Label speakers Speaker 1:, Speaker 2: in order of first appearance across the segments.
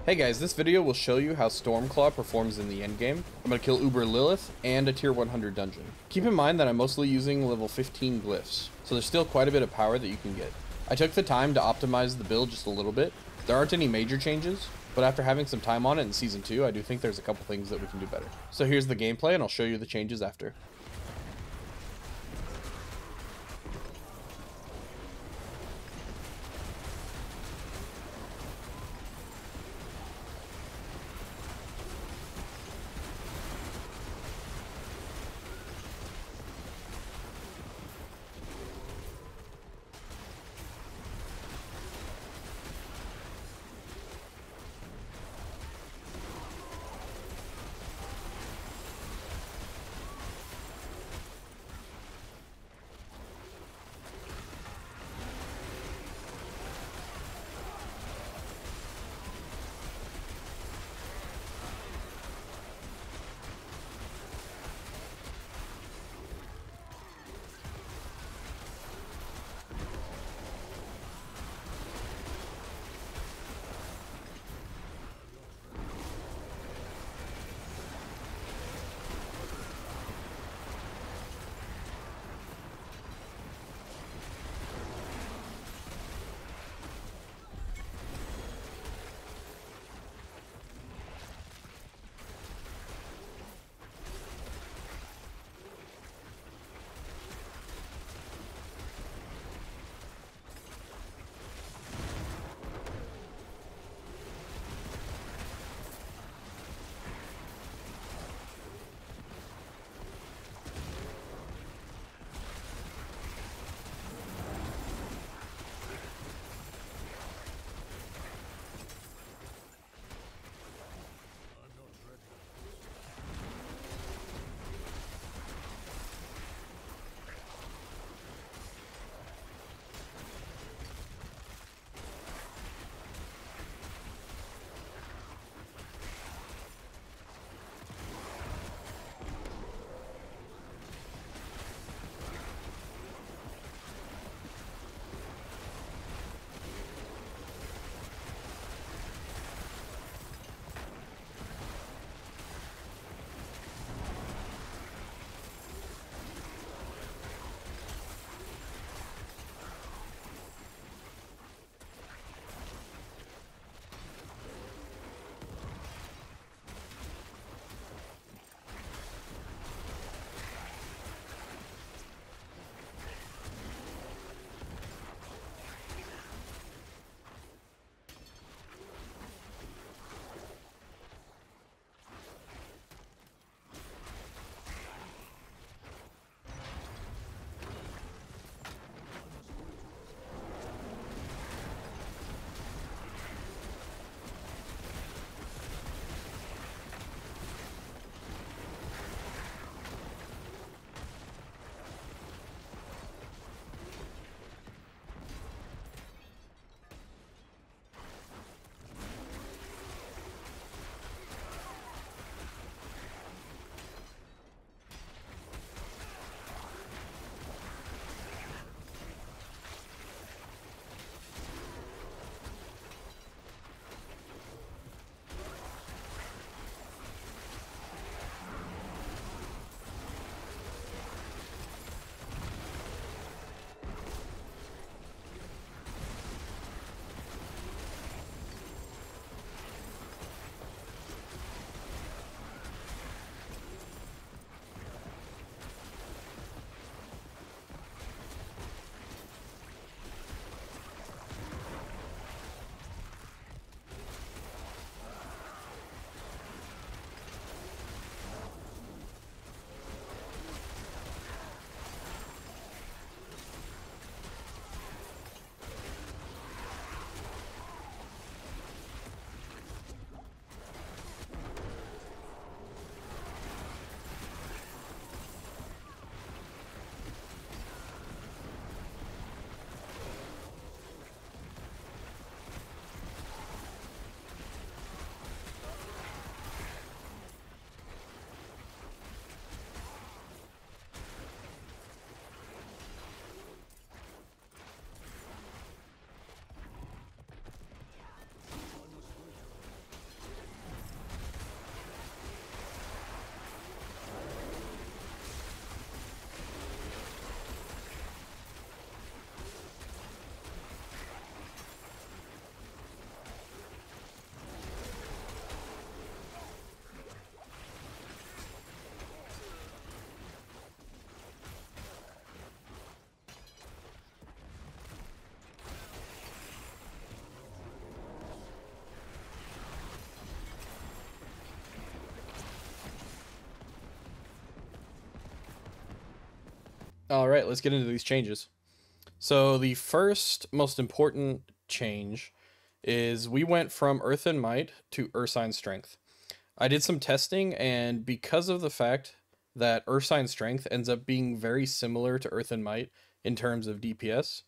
Speaker 1: Hey guys, this video will show you how Stormclaw performs in the endgame. I'm going to kill Uber Lilith and a tier 100 dungeon. Keep in mind that I'm mostly using level 15 glyphs, so there's still quite a bit of power that you can get. I took the time to optimize the build just a little bit. There aren't any major changes, but after having some time on it in Season 2, I do think there's a couple things that we can do better. So here's the gameplay and I'll show you the changes after. All right, let's get into these changes. So the first most important change is we went from Earth and Might to Ursine Strength. I did some testing, and because of the fact that Ursine Strength ends up being very similar to Earth and Might in terms of DPS,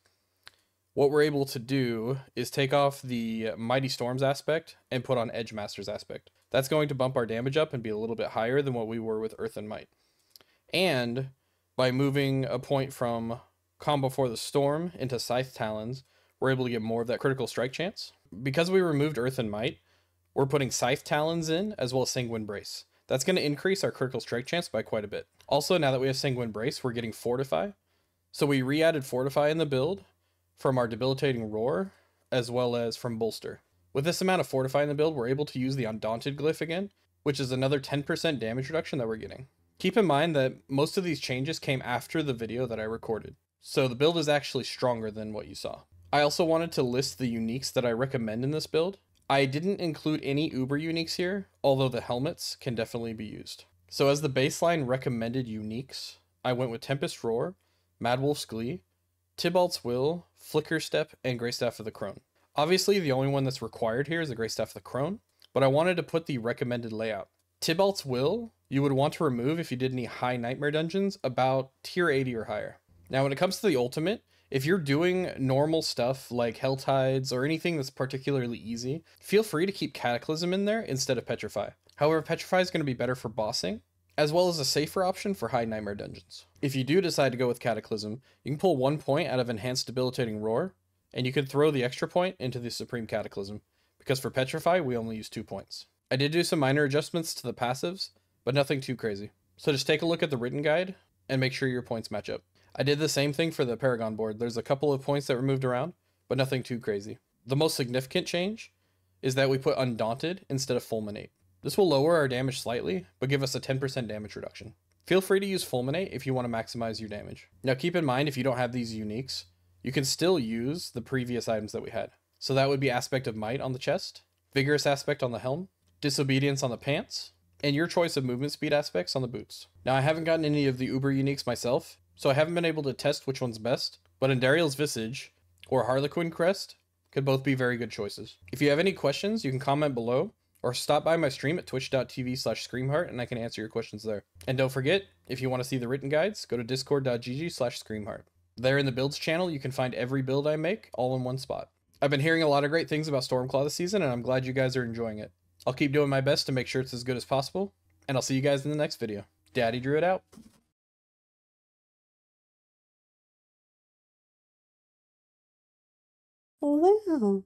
Speaker 1: what we're able to do is take off the Mighty Storms aspect and put on Edge Masters aspect. That's going to bump our damage up and be a little bit higher than what we were with Earth and Might. And by moving a point from Calm Before the Storm into Scythe Talons, we're able to get more of that critical strike chance. Because we removed Earth and Might, we're putting Scythe Talons in as well as Sanguine Brace. That's going to increase our critical strike chance by quite a bit. Also, now that we have Sanguine Brace, we're getting Fortify. So we re-added Fortify in the build from our Debilitating Roar as well as from Bolster. With this amount of Fortify in the build, we're able to use the Undaunted glyph again, which is another 10% damage reduction that we're getting. Keep in mind that most of these changes came after the video that I recorded, so the build is actually stronger than what you saw. I also wanted to list the uniques that I recommend in this build. I didn't include any Uber uniques here, although the helmets can definitely be used. So as the baseline recommended uniques, I went with Tempest Roar, Mad Wolf's Glee, Tybalt's Will, Flicker Step, and Grey Staff of the Crone. Obviously, the only one that's required here is the Grey Staff of the Crone, but I wanted to put the recommended layout. Tybalt's Will, you would want to remove if you did any high Nightmare dungeons, about tier 80 or higher. Now, when it comes to the ultimate, if you're doing normal stuff like Hell Tides or anything that's particularly easy, feel free to keep Cataclysm in there instead of Petrify. However, Petrify is going to be better for bossing, as well as a safer option for high Nightmare dungeons. If you do decide to go with Cataclysm, you can pull 1 point out of Enhanced Debilitating Roar, and you can throw the extra point into the Supreme Cataclysm, because for Petrify, we only use 2 points. I did do some minor adjustments to the passives, but nothing too crazy. So just take a look at the written guide and make sure your points match up. I did the same thing for the Paragon board. There's a couple of points that were moved around, but nothing too crazy. The most significant change is that we put Undaunted instead of Fulminate. This will lower our damage slightly, but give us a 10% damage reduction. Feel free to use Fulminate if you want to maximize your damage. Now keep in mind, if you don't have these uniques, you can still use the previous items that we had. So that would be Aspect of Might on the chest, Vigorous Aspect on the helm, Disobedience on the pants, and your choice of movement speed aspects on the boots. Now I haven't gotten any of the Uber uniques myself, so I haven't been able to test which one's best, but Endariel's Visage or Harlequin Crest could both be very good choices. If you have any questions, you can comment below or stop by my stream at twitch.tv/screamheart and I can answer your questions there. And don't forget, if you want to see the written guides, go to discord.gg/screamheart. There in the builds channel, you can find every build I make all in one spot. I've been hearing a lot of great things about Stormclaw this season, and I'm glad you guys are enjoying it. I'll keep doing my best to make sure it's as good as possible, and I'll see you guys in the next video. Daddy Druid out.
Speaker 2: Wow.